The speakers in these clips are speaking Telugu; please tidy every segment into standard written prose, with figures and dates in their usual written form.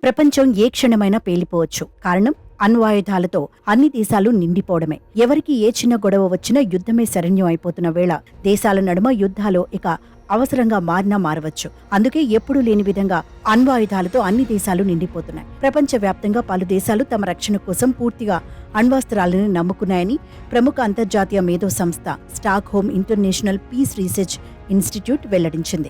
ప్రపంచం ఏ క్షణమైనా పేలిపోవచ్చు. కారణం అణ్వాయుధాలతో అన్ని దేశాలు నిండిపోవడమే. ఎవరికి ఏ చిన్న గొడవ వచ్చినా యుద్ధమే శరణ్యం అయిపోతున్న వేళ దేశాల నడుమ యుద్ధాలు ఇక అవసరంగా మారవచ్చు. అందుకే ఎప్పుడూ లేని విధంగా అణ్వాయుధాలతో అన్ని దేశాలు నిండిపోతున్నాయి. ప్రపంచవ్యాప్తంగా పలు దేశాలు తమ రక్షణ కోసం పూర్తిగా అణ్వాస్త్రాలను నమ్ముకున్నాయని ప్రముఖ అంతర్జాతీయ మేధో సంస్థ Stockholm international peace research institute వెల్లడించింది.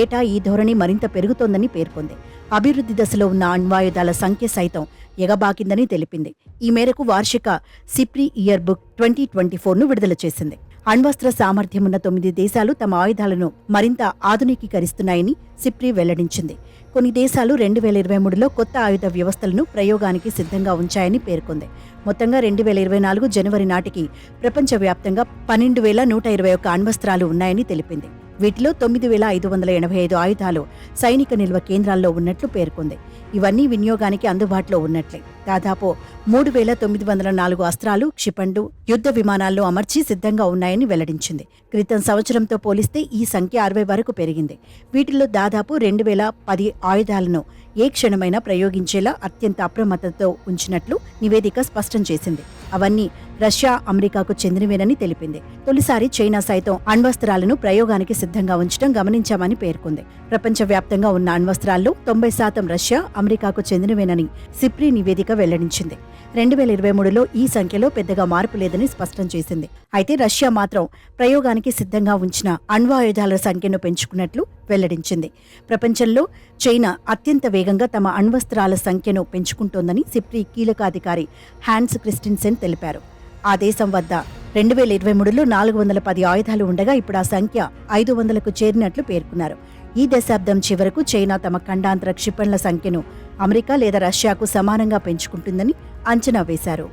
ఏటా ఈ ధోరణి మరింత పెరుగుతోందని పేర్కొంది. అభివృద్ధి దశలో ఉన్న అణ్వాయుధాల సంఖ్య సైతం ఎగబాకిందని తెలిపింది. ఈ మేరకు వార్షిక సిప్రి ఇయర్ బుక్ 2024ను విడుదల చేసింది. అణ్వస్త్ర సామర్థ్యమున్న 9 దేశాలు తమ ఆయుధాలను మరింత ఆధునికీకరిస్తున్నాయని సిప్రి వెల్లడించింది. కొన్ని దేశాలు 2023లో కొత్త ఆయుధ వ్యవస్థలను ప్రయోగానికి సిద్ధంగా ఉంచాయని పేర్కొంది. మొత్తంగా 2024 జనవరి నాటికి ప్రపంచవ్యాప్తంగా 12,121 అణ్వస్త్రాలు ఉన్నాయని తెలిపింది. వీటిలో 9,585 ఆయుధాలు సైనిక నిల్వ కేంద్రాల్లో ఉన్నట్లు పేర్కొంది. ఇవన్నీ వినియోగానికి అందుబాటులో ఉన్నట్లే. దాదాపు 3,904 అస్త్రాలు, క్షిపణులు, యుద్ధ విమానాల్లో అమర్చి సిద్ధంగా ఉన్నాయని వెల్లడించింది. క్రితం సంవత్సరంతో పోలిస్తే ఈ సంఖ్య 60 వరకు పెరిగింది. వీటిల్లో దాదాపు 2,010 ఆయుధాలను ఏ క్షణమైనా ప్రయోగించేలా అత్యంత అప్రమత్తతో ఉంచినట్లు నివేదిక స్పష్టం చేసింది. అవన్నీ రష్యా, అమెరికాకు చెందినవేనని తెలిపింది. తొలిసారి చైనా సైతం అణ్వస్త్రాలను ప్రయోగానికి సిద్ధంగా ఉంచడం గమనించామని పేర్కొంది. ప్రపంచవ్యాప్తంగా ఉన్న అణ్వస్త్రాల్లో 90% రష్యా, అమెరికాకు చెందినవేనని సిప్రి నివేదిక వెల్లడించింది. 2023లో ఈ సంఖ్యలో పెద్దగా మార్పు లేదని స్పష్టం చేసింది. అయితే రష్యా మాత్రం ప్రయోగానికి సిద్ధంగా ఉంచిన అణ్వాయుధాల సంఖ్యను పెంచుకున్నట్లు వెల్లడించింది. ప్రపంచంలో చైనా అత్యంత వేగంగా తమ అణ్వస్త్రాల సంఖ్యను పెంచుకుంటోందని సిప్రి కీలకాధికారి హ్యాన్స్ క్రిస్టిన్సెన్ తెలిపారు. ఆ దేశం వద్ద 2023లో 410 ఆయుధాలు ఉండగా ఇప్పుడు ఆ సంఖ్య 500కు చేరినట్లు పేర్కొన్నారు. ఈ దశాబ్దం చివరకు చైనా తమ ఖండాంతర క్షిపణుల సంఖ్యను అమెరికా లేదా రష్యాకు సమానంగా పెంచుకుంటుందని అంచనా వేశారు.